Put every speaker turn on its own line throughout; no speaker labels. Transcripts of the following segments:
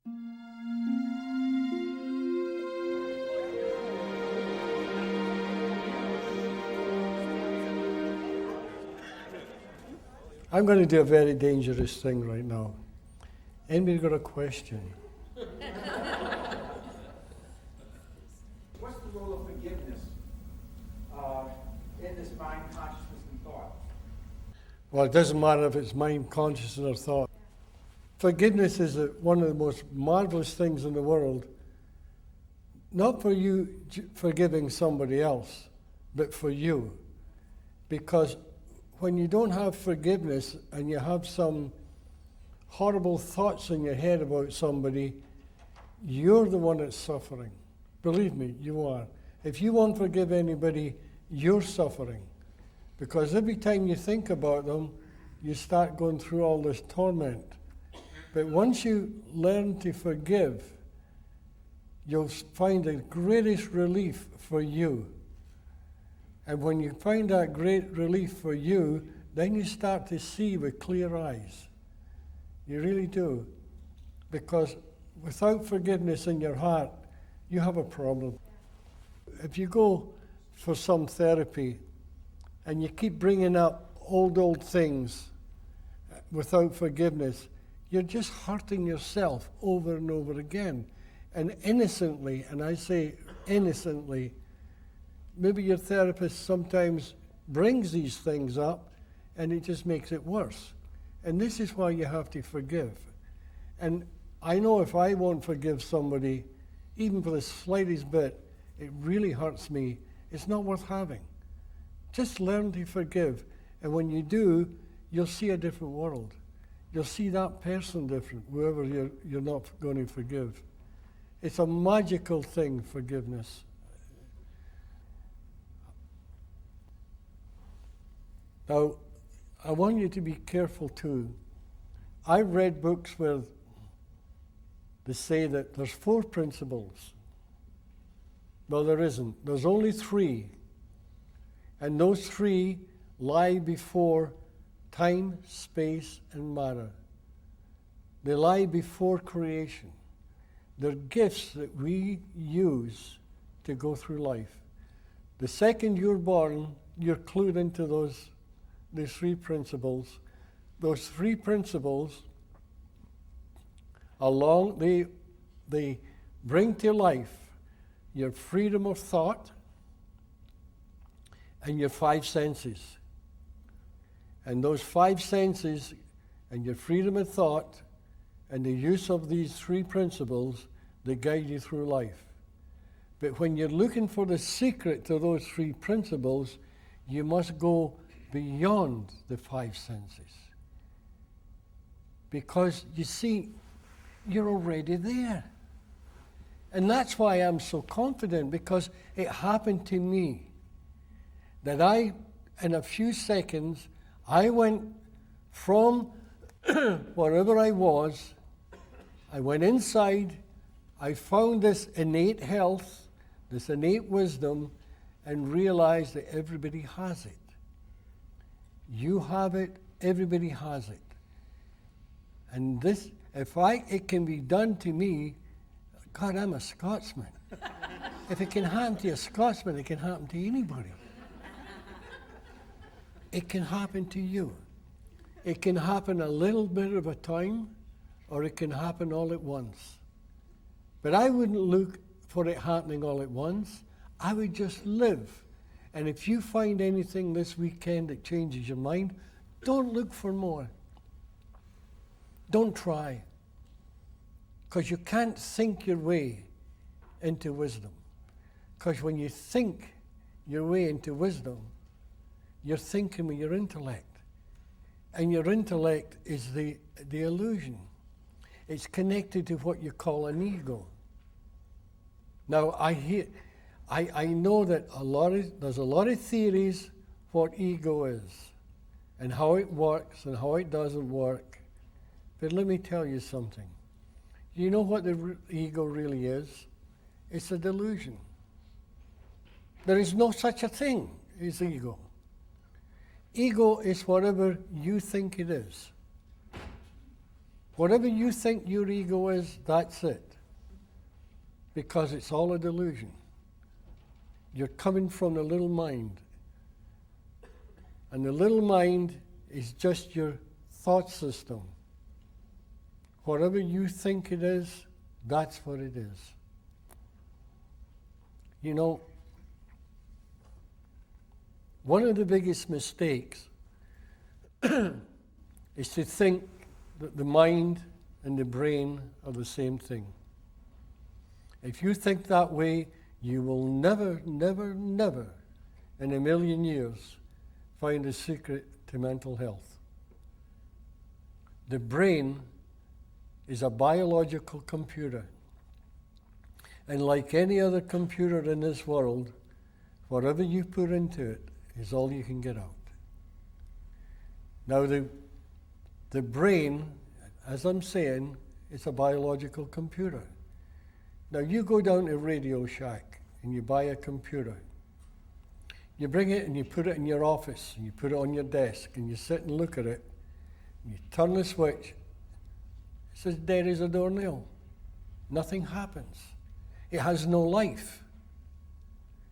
I'm going to do a very dangerous thing right now. Anybody got a question?
What's the role of forgiveness in this mind, consciousness, and thought?
Well, it doesn't matter if it's mind, consciousness, or thought. Forgiveness is one of the most marvelous things in the world. Not for you forgiving somebody else, but for you. Because when you don't have forgiveness and you have some horrible thoughts in your head about somebody, you're the one that's suffering. Believe me, you are. If you won't forgive anybody, you're suffering. Because every time you think about them, you start going through all this torment. But once you learn to forgive, you'll find the greatest relief for you. And when you find that great relief for you, then you start to see with clear eyes. You really do. Because without forgiveness in your heart, you have a problem. If you go for some therapy and you keep bringing up old things without forgiveness, you're just hurting yourself over and over again. And innocently, and I say innocently, maybe your therapist sometimes brings these things up and it just makes it worse. And this is why you have to forgive. And I know if I won't forgive somebody, even for the slightest bit, it really hurts me. It's not worth having. Just learn to forgive. And when you do, you'll see a different world. You'll see that person different, whoever you're not going to forgive. It's a magical thing, forgiveness. Now, I want you to be careful too. I've read books where they say that there's 4 principles. Well, there isn't. There's only 3. And those 3 lie before time, space, and matter. They lie before creation. They're gifts that we use to go through life. The second you're born, you're clued into these 3 principles. Those 3 principles, they bring to life your freedom of thought and your 5 senses. And those 5 senses and your freedom of thought and the use of these 3 principles, they guide you through life. But when you're looking for the secret to those 3 principles, you must go beyond the 5 senses. Because, you see, you're already there. And that's why I'm so confident, because it happened to me. That in a few seconds, I went from wherever I was, I went inside, I found this innate health, this innate wisdom, and realized that everybody has it. You have it, everybody has it. And this, it can be done to me, God, I'm a Scotsman. If it can happen to a Scotsman, it can happen to anybody. It can happen to you. It can happen a little bit of a time, or it can happen all at once. But I wouldn't look for it happening all at once. I would just live. And if you find anything this weekend that changes your mind, don't look for more. Don't try. Because you can't think your way into wisdom. Because when you think your way into wisdom, you're thinking with your intellect. And your intellect is the illusion. It's connected to what you call an ego. Now, I know that there's a lot of theories what ego is and how it works and how it doesn't work. But let me tell you something. You know what the ego really is? It's a delusion. There is no such a thing as ego. Ego is whatever you think it is. Whatever you think your ego is, that's it. Because it's all a delusion. You're coming from the little mind. And the little mind is just your thought system. Whatever you think it is, that's what it is. You know, one of the biggest mistakes is to think that the mind and the brain are the same thing. If you think that way, you will never, never, never in a million years find a secret to mental health. The brain is a biological computer. And like any other computer in this world, whatever you put into it is all you can get out. Now the brain, as I'm saying, is a biological computer. Now you go down to Radio Shack and you buy a computer. You bring it and you put it in your office and you put it on your desk and you sit and look at it. And you turn the switch. It's as dead as a doornail. Nothing happens. It has no life.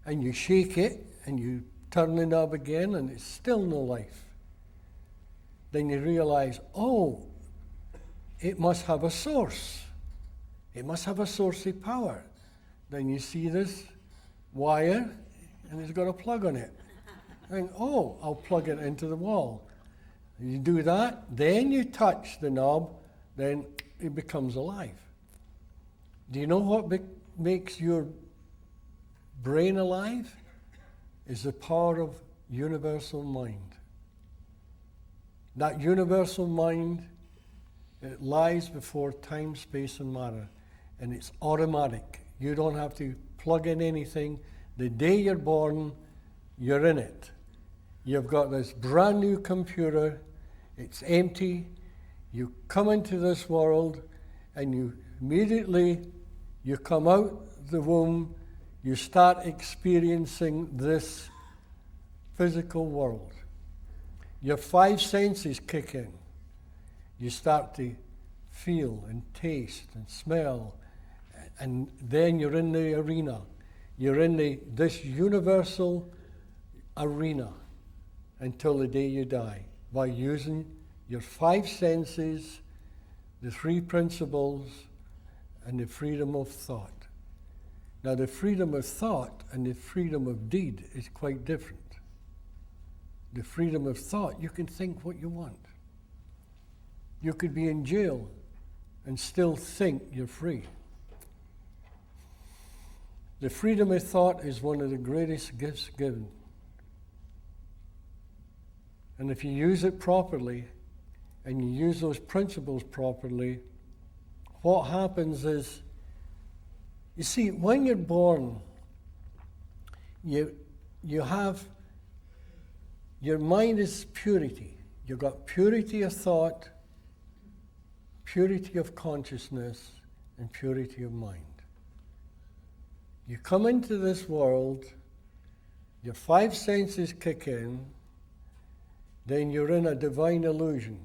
And you shake it and you turn the knob again and it's still no life. Then you realize, oh, it must have a source. It must have a source of power. Then you see this wire and it's got a plug on it. And oh, I'll plug it into the wall. You do that, then you touch the knob, then it becomes alive. Do you know what makes your brain alive? Is the power of universal mind. That universal mind, it lies before time, space, and matter. And it's automatic. You don't have to plug in anything. The day you're born, you're in it. You've got this brand new computer. It's empty. You come into this world and you immediately, you come out the womb, you start experiencing this physical world. Your five senses kick in. You start to feel and taste and smell, and then you're in the arena. You're in this universal arena until the day you die by using your five senses, the three principles, and the freedom of thought. Now, the freedom of thought and the freedom of deed is quite different. The freedom of thought, you can think what you want. You could be in jail and still think you're free. The freedom of thought is one of the greatest gifts given. And if you use it properly, and you use those principles properly, what happens is, you see, when you're born, you have, your mind is purity. You've got purity of thought, purity of consciousness, and purity of mind. You come into this world, your five senses kick in, then you're in a divine illusion.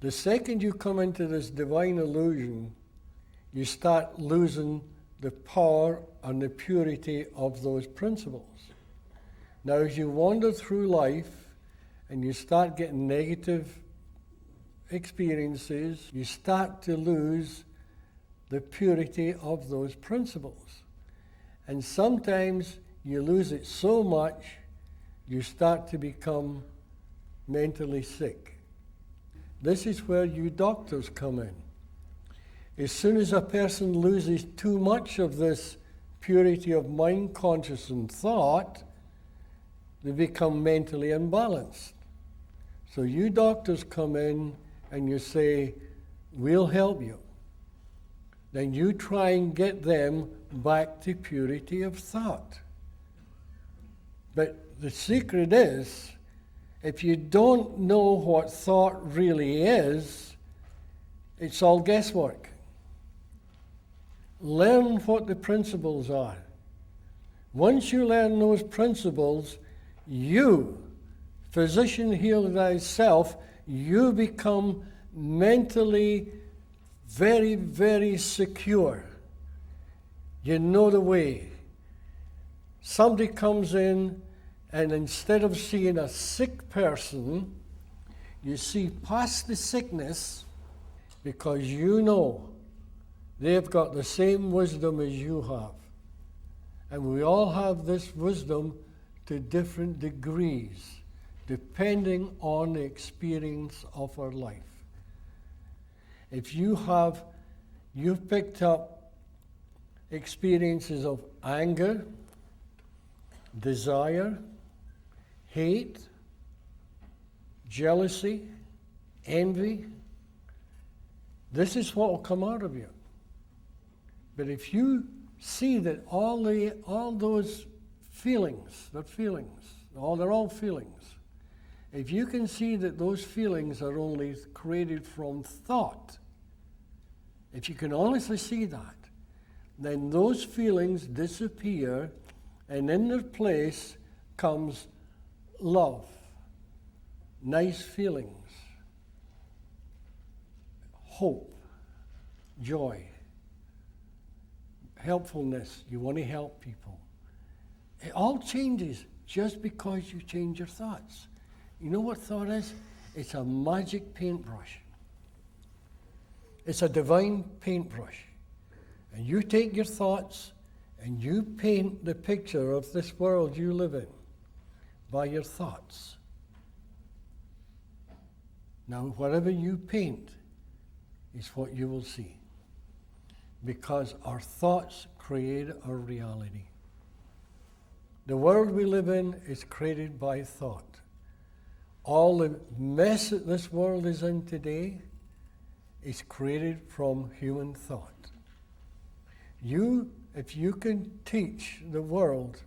The second you come into this divine illusion, you start losing the power and the purity of those principles. Now, as you wander through life and you start getting negative experiences, you start to lose the purity of those principles. And sometimes you lose it so much, you start to become mentally sick. This is where you doctors come in. As soon as a person loses too much of this purity of mind, conscious, and thought, they become mentally imbalanced. So you doctors come in and you say, we'll help you. Then you try and get them back to purity of thought. But the secret is, if you don't know what thought really is, it's all guesswork. Learn what the principles are. Once you learn those principles, you, physician, heal thyself, you become mentally very, very secure. You know the way. Somebody comes in, and instead of seeing a sick person, you see past the sickness, because you know they've got the same wisdom as you have. And we all have this wisdom to different degrees, depending on the experience of our life. If you've picked up experiences of anger, desire, hate, jealousy, envy, this is what will come out of you. But if you see that all those feelings, they're all feelings. If you can see that those feelings are only created from thought, if you can honestly see that, then those feelings disappear, and in their place comes love, nice feelings, hope, joy, helpfulness. You want to help people. It all changes just because you change your thoughts. You know what thought is? It's a magic paintbrush. It's a divine paintbrush. And you take your thoughts and you paint the picture of this world you live in by your thoughts. Now, whatever you paint is what you will see. Because our thoughts create our reality. The world we live in is created by thought. All the mess that this world is in today is created from human thought. If you can teach the world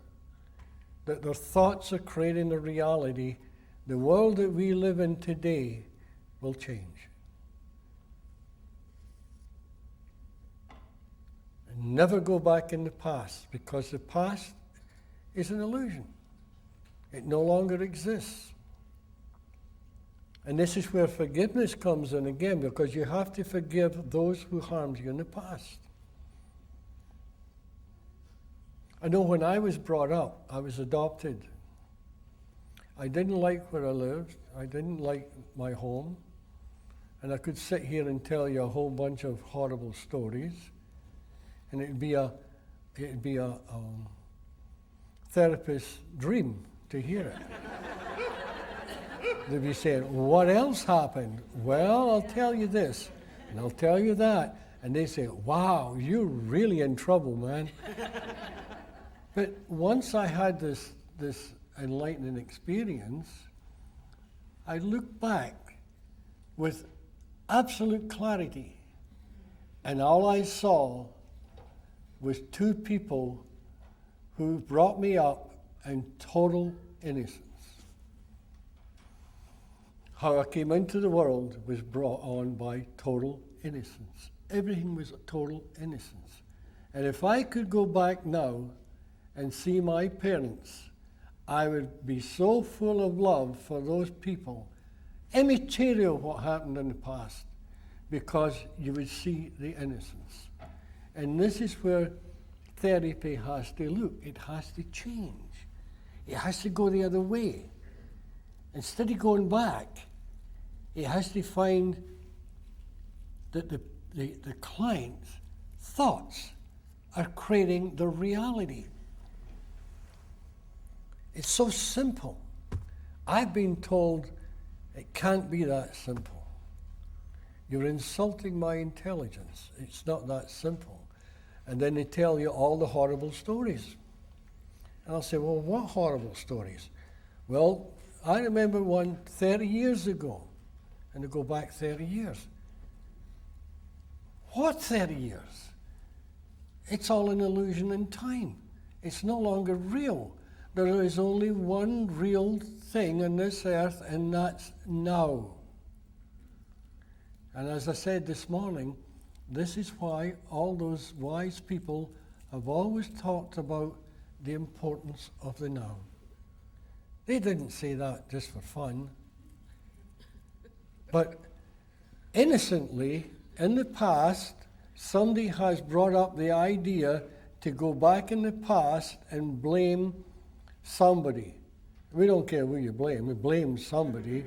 that their thoughts are creating the reality, the world that we live in today will change. And never go back in the past, because the past is an illusion. It no longer exists. And this is where forgiveness comes in again, because you have to forgive those who harmed you in the past. I know when I was brought up, I was adopted. I didn't like where I lived. I didn't like my home. And I could sit here and tell you a whole bunch of horrible stories. And it'd be a therapist's dream to hear it. They'd be saying, what else happened? Well, I'll tell you this, and I'll tell you that. And they say, wow, you're really in trouble, man. But once I had this enlightening experience, I looked back with absolute clarity, and all I saw was two people who brought me up in total innocence. How I came into the world was brought on by total innocence. Everything was total innocence. And if I could go back now and see my parents, I would be so full of love for those people, immaterial what happened in the past, because you would see the innocence. And this is where therapy has to look. It has to change. It has to go the other way. Instead of going back, it has to find that the client's thoughts are creating the reality. It's so simple. I've been told it can't be that simple. You're insulting my intelligence. It's not that simple. And then they tell you all the horrible stories. And I'll say, well, what horrible stories? Well, I remember one 30 years ago, and they go back 30 years. What 30 years? It's all an illusion in time. It's no longer real. There is only one real thing on this earth, and that's now. And as I said this morning, this is why all those wise people have always talked about the importance of the now. They didn't say that just for fun. But innocently, in the past, somebody has brought up the idea to go back in the past and blame somebody. We don't care who you blame. We blame somebody.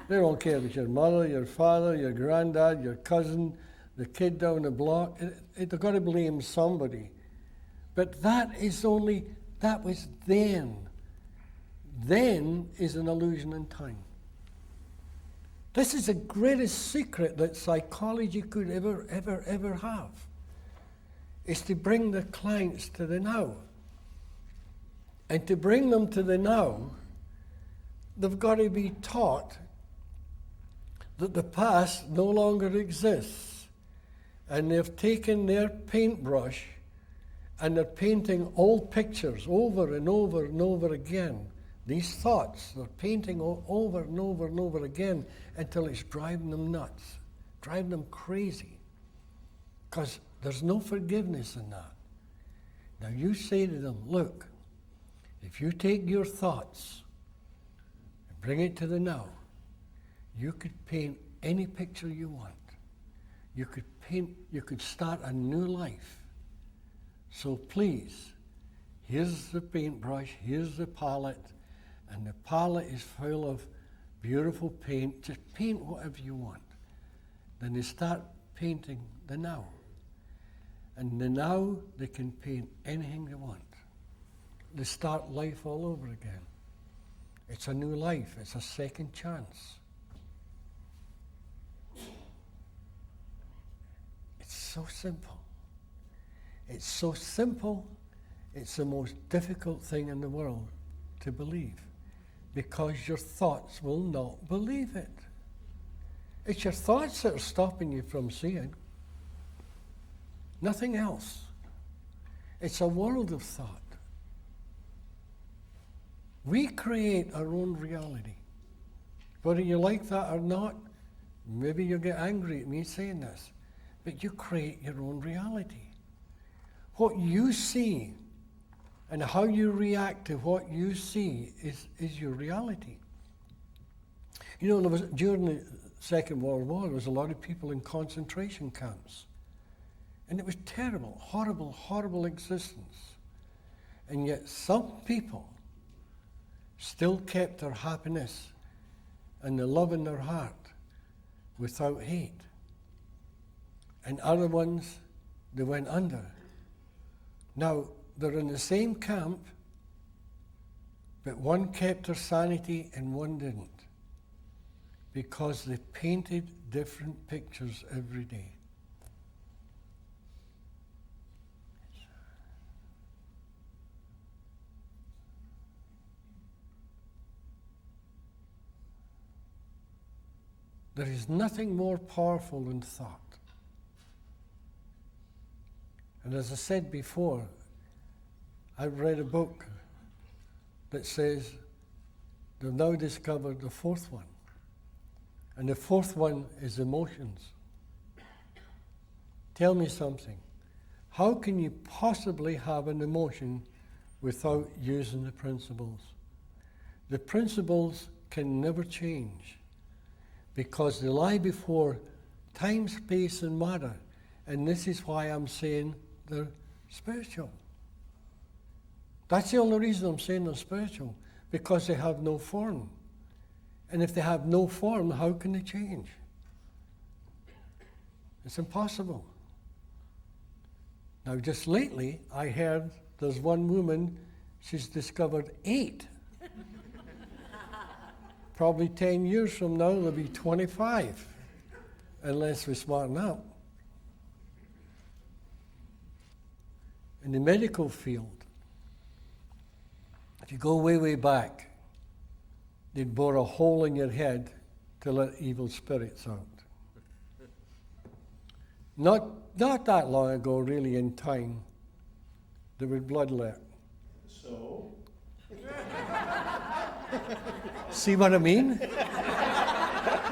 They don't care if it's your mother, your father, your granddad, your cousin, the kid down the block. They've got to blame somebody. But that was then. Then is an illusion in time. This is the greatest secret that psychology could ever have, is to bring the clients to the now. And to bring them to the now, they've got to be taught that the past no longer exists. And they've taken their paintbrush and they're painting old pictures over and over and over again. These thoughts, they're painting over and over and over again until it's driving them nuts, driving them crazy. Because there's no forgiveness in that. Now you say to them, look, if you take your thoughts and bring it to the now, you could paint any picture you want. You could start a new life. So please, here's the paintbrush, here's the palette, and the palette is full of beautiful paint. Just paint whatever you want. Then they start painting the now. And the now, they can paint anything they want. They start life all over again. It's a new life. It's a second chance. It's so simple. It's so simple, it's the most difficult thing in the world to believe, because your thoughts will not believe it. It's your thoughts that are stopping you from seeing. Nothing else. It's a world of thought. We create our own reality. Whether you like that or not, maybe you'll get angry at me saying this, but you create your own reality. What you see and how you react to what you see is your reality. You know, during the Second World War, there was a lot of people in concentration camps. And it was terrible, horrible, horrible existence. And yet some people still kept their happiness and the love in their heart without hate. And other ones, they went under. Now, they're in the same camp, but one kept their sanity and one didn't, because they painted different pictures every day. There is nothing more powerful than thought. And as I said before, I've read a book that says they've now discovered the fourth one. And the fourth one is emotions. Tell me something. How can you possibly have an emotion without using the principles? The principles can never change because they lie before time, space, and matter. And this is why I'm saying they're spiritual. That's the only reason I'm saying they're spiritual, because they have no form. And if they have no form, how can they change? It's impossible. Now, just lately, I heard there's one woman, she's discovered 8. Probably 10 years from now, there'll be 25, unless we smarten up. In the medical field, if you go way, way back, they'd bore a hole in your head to let evil spirits out. Not that long ago, really, in time, there was bloodlet.
So?
See what I mean?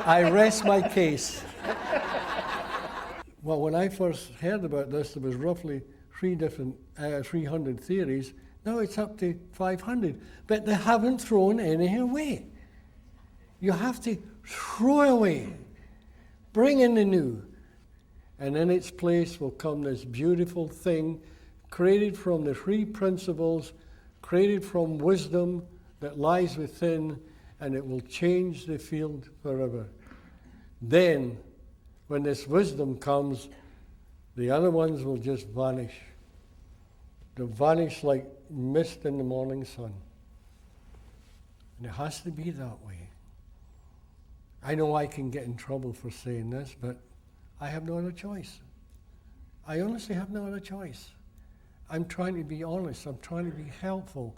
I rest my case. Well, when I first heard about this, there was roughly 300 theories. Now it's up to 500. But they haven't thrown any away. You have to throw away. Bring in the new. And in its place will come this beautiful thing created from the three principles, created from wisdom that lies within, and it will change the field forever. Then, when this wisdom comes, the other ones will just vanish. They'll vanish like mist in the morning sun. And it has to be that way. I know I can get in trouble for saying this, but I have no other choice. I honestly have no other choice. I'm trying to be honest. I'm trying to be helpful.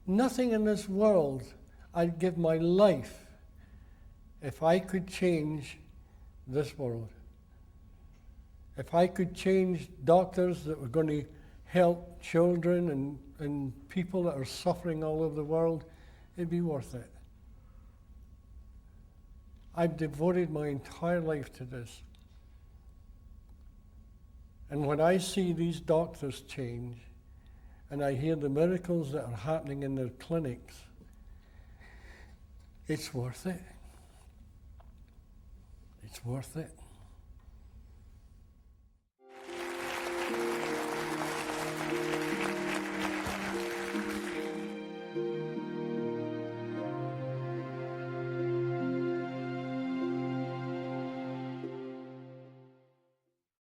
Nothing in this world, I'd give my life if I could change this world. If I could change doctors that were going to help children and people that are suffering all over the world, it'd be worth it. I've devoted my entire life to this. And when I see these doctors change, and I hear the miracles that are happening in their clinics, it's worth it. It's worth it.